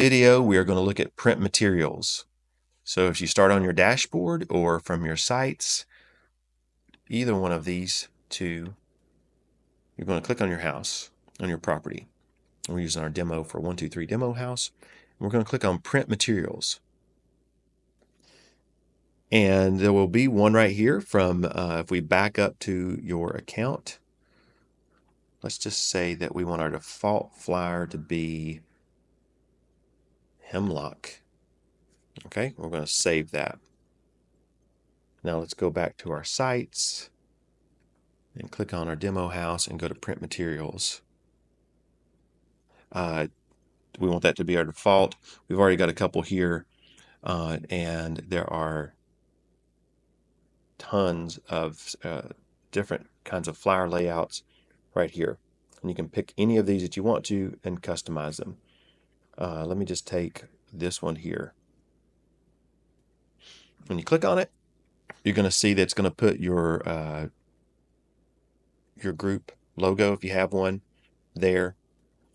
Video, we are going to look at print materials. So if you start on your dashboard or from your sites, either one of these two, you're going to click on your house, on your property. We're using our demo for 123 Demo House. We're going to click on Print Materials. And there will be one right here from, if we back up to your account, let's just say that we want our default flyer to be Hemlock. Okay, we're going to save that. Now let's go back to our sites and click on our demo house and go to print materials. We want that to be our default. We've already got a couple here, and there are tons of different kinds of flyer layouts right here. And you can pick any of these that you want to and customize them. Let me just take this one here. When you click on it, you're going to see that it's going to put your group logo, if you have one, there.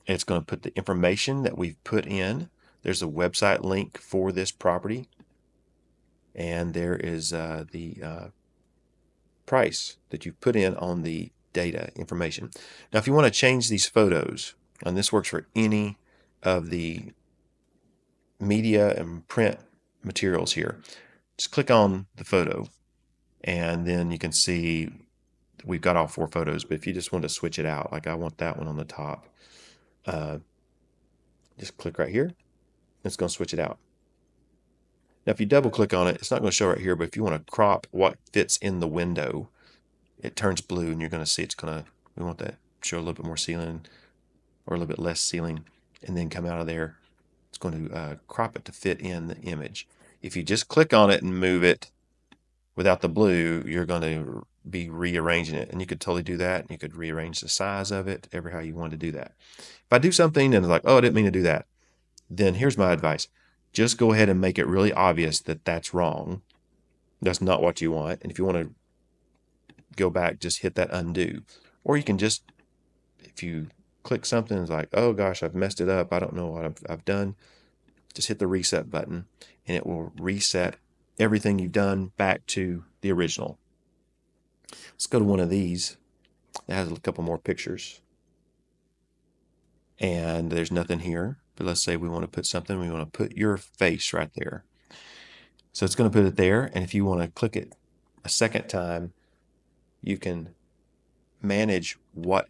And it's going to put the information that we've put in. There's a website link for this property. And there is the price that you've put in on the data information. Now, if you want to change these photos, and this works for any of the media and print materials here, just click on the photo, and then you can see we've got all 4 photos. But if you just want to switch it out, like I want that one on the top, just click right here. It's going to switch it out. Now, if you double click on it, it's not going to show right here, but if you want to crop what fits in the window, it turns blue, and you're going to see we want that to show a little bit more ceiling or a little bit less ceiling, and then come out of there. It's going to crop it to fit in the image. If you just click on it and move it without the blue, you're going to be rearranging it, and you could totally do that. And you could rearrange the size of it, ever how you want to do that. If I do something and it's like, oh, I didn't mean to do that, then here's my advice. Just go ahead and make it really obvious that that's wrong. That's not what you want. And if you want to go back, just hit that undo. Or you can just, if you click something, it's like, oh gosh, I've messed it up, I don't know what I've done, just hit the reset button, and it will reset everything you've done back to the original. Let's go to one of these that has a couple more pictures. And there's nothing here, but let's say we want to put something, we want to put your face right there. So it's going to put it there, and if you want to click it a second time, you can manage what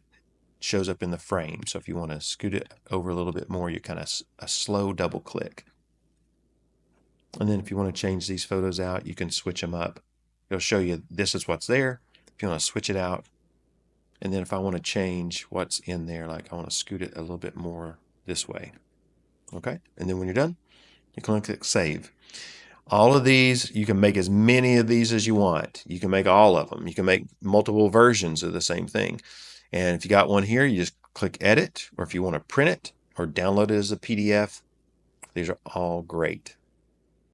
shows up in the frame. So if you want to scoot it over a little bit more, you kind of a slow double click. And then if you want to change these photos out, you can switch them up. It'll show you this is what's there. If you want to switch it out, and then if I want to change what's in there, like I want to scoot it a little bit more this way. Okay, and then when you're done, you can click save. All of these, you can make as many of these as you want. You can make all of them. You can make multiple versions of the same thing. And if you got one here, you just click edit, or if you want to print it or download it as a PDF, these are all great.